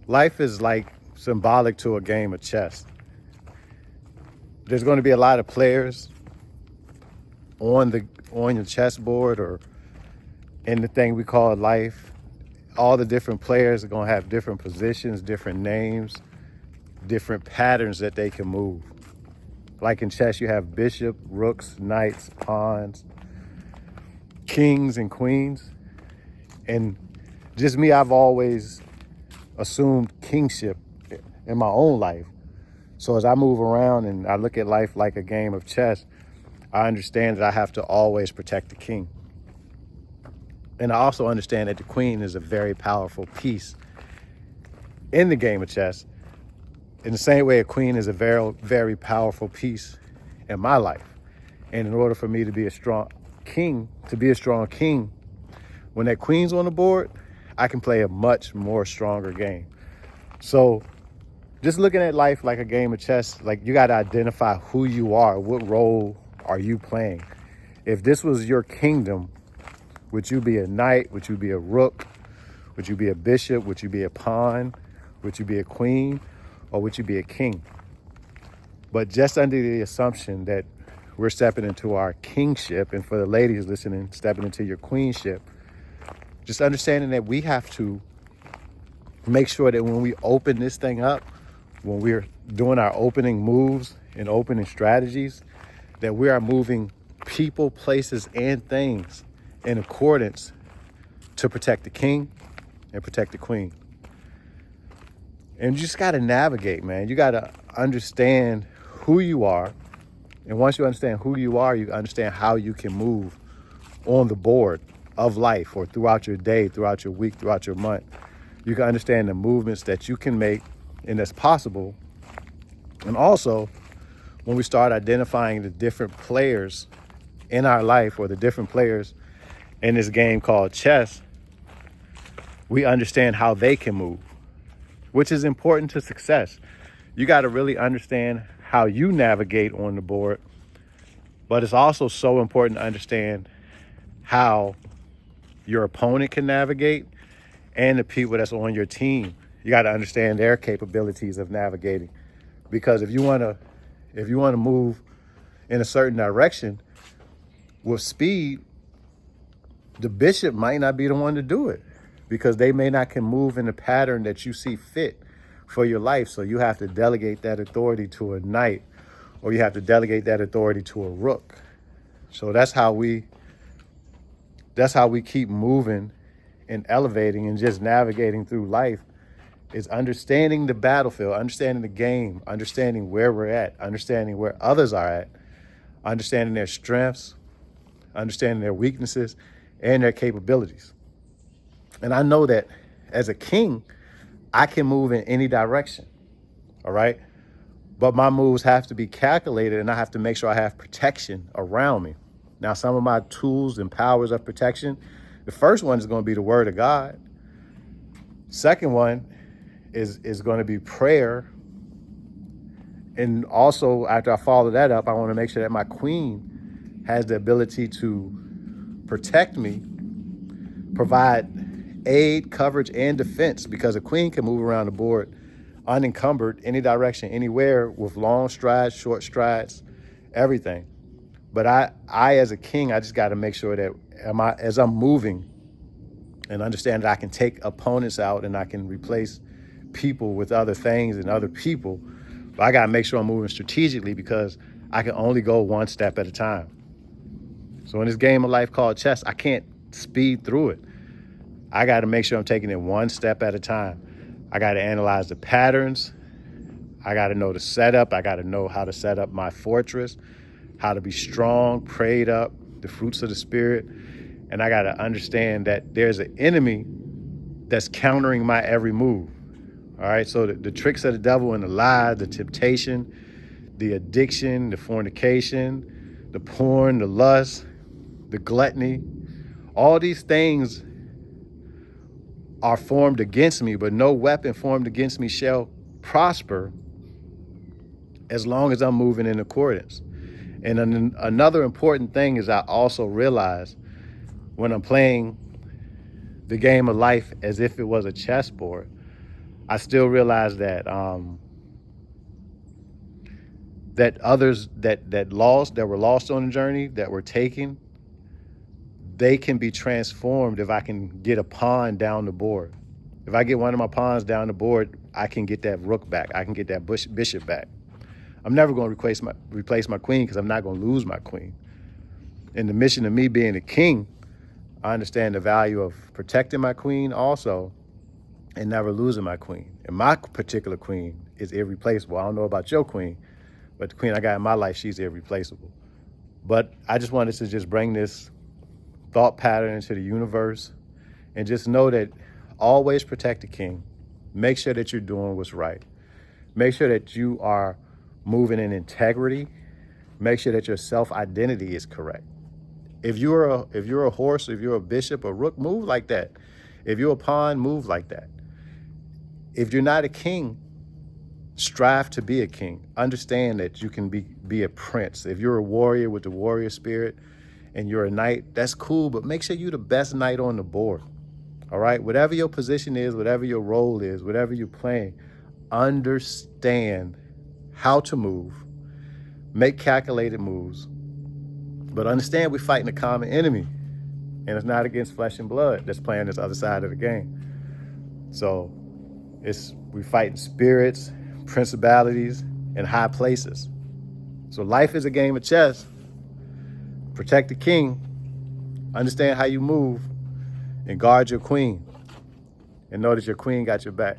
Life is like symbolic to a game of chess. There's going to be a lot of players on your chessboard or in the thing we call life. All the different players are going to have different positions, different names, different patterns that they can move. Like in chess, you have bishop, rooks, knights, pawns, kings, and queens. And just me, I've always assumed kingship in my own life. So as I move around and I look at life like a game of chess, I understand that I have to always protect the king. And I also understand that the queen is a very powerful piece in the game of chess. In the same way, a queen is a very, very powerful piece in my life. And in order for me to be a strong king, when that queen's on the board, I can play a much more stronger game. So just looking at life like a game of chess, like you got to identify who you are. What role are you playing? If this was your kingdom, would you be a knight? Would you be a rook? Would you be a bishop? Would you be a pawn? Would you be a queen? Or would you be a king? But just under the assumption that we're stepping into our kingship, and for the ladies listening, stepping into your queenship, just understanding that we have to make sure that when we open this thing up, when we're doing our opening moves and opening strategies, that we are moving people, places, and things in accordance to protect the king and protect the queen. And you just got to navigate, man. You got to understand who you are. And once you understand who you are, you understand how you can move on the board of life or throughout your day, throughout your week, throughout your month. You can understand the movements that you can make and that's possible. And also, when we start identifying the different players in our life or the different players in this game called chess, we understand how they can move, which is important to success. You got to really understand how you navigate on the board, but it's also so important to understand how your opponent can navigate and the people that's on your team. You got to understand their capabilities of navigating, because if you want to move in a certain direction with speed, the bishop might not be the one to do it because they may not can move in the pattern that you see fit for your life. So you have to delegate that authority to a knight, or you have to delegate that authority to a rook. So that's how we keep moving and elevating and just navigating through life, is understanding the battlefield, understanding the game, understanding where we're at, understanding where others are at, understanding their strengths, understanding their weaknesses, and their capabilities. And I know that as a king, I can move in any direction, all right? But my moves have to be calculated, and I have to make sure I have protection around me. Now, some of my tools and powers of protection, the first one is going to be the word of God. Second one is going to be prayer. And also, after I follow that up, I want to make sure that my queen has the ability to protect me, provide aid, coverage, and defense, because a queen can move around the board unencumbered, any direction, anywhere, with long strides, short strides, everything. But I as a king, I just got to make sure that as I'm moving and understand that I can take opponents out and I can replace people with other things and other people. But I got to make sure I'm moving strategically, because I can only go one step at a time. So in this game of life called chess, I can't speed through it. I got to make sure I'm taking it one step at a time. I got to analyze the patterns. I got to know the setup. I got to know how to set up my fortress, how to be strong, prayed up, the fruits of the spirit. And I got to understand that there's an enemy that's countering my every move. All right. So the tricks of the devil and the lie, the temptation, the addiction, the fornication, the porn, the lust, the gluttony, all these things are formed against me, but no weapon formed against me shall prosper as long as I'm moving in accordance. And another important thing is I also realize when I'm playing the game of life as if it was a chessboard, I still realize that that others that were lost on the journey, that were taken, they can be transformed if I can get a pawn down the board. If I get one of my pawns down the board, I can get that rook back. I can get that bishop back. I'm never going to replace my queen because I'm not going to lose my queen. In the mission of me being a king, I understand the value of protecting my queen also and never losing my queen. And my particular queen is irreplaceable. I don't know about your queen, but the queen I got in my life, she's irreplaceable. But I just wanted to just bring this thought pattern into the universe and just know that always protect the king. Make sure that you're doing what's right. Make sure that you are moving in integrity. Make sure that your self-identity is correct. If you're a horse, if you're a bishop, a rook, move like that. If you're a pawn, move like that. If you're not a king, strive to be a king. Understand that you can be a prince. If you're a warrior with the warrior spirit and you're a knight, that's cool, but make sure you're the best knight on the board. All right? Whatever your position is, whatever your role is, whatever you're playing, understand how to move, make calculated moves, but understand we're fighting a common enemy, and it's not against flesh and blood that's playing this other side of the game. So we fighting spirits, principalities, and high places. So life is a game of chess. Protect the king, understand how you move, and guard your queen. And know that your queen got your back.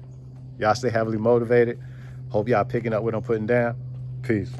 Y'all stay heavily motivated. Hope y'all picking up what I'm putting down. Peace.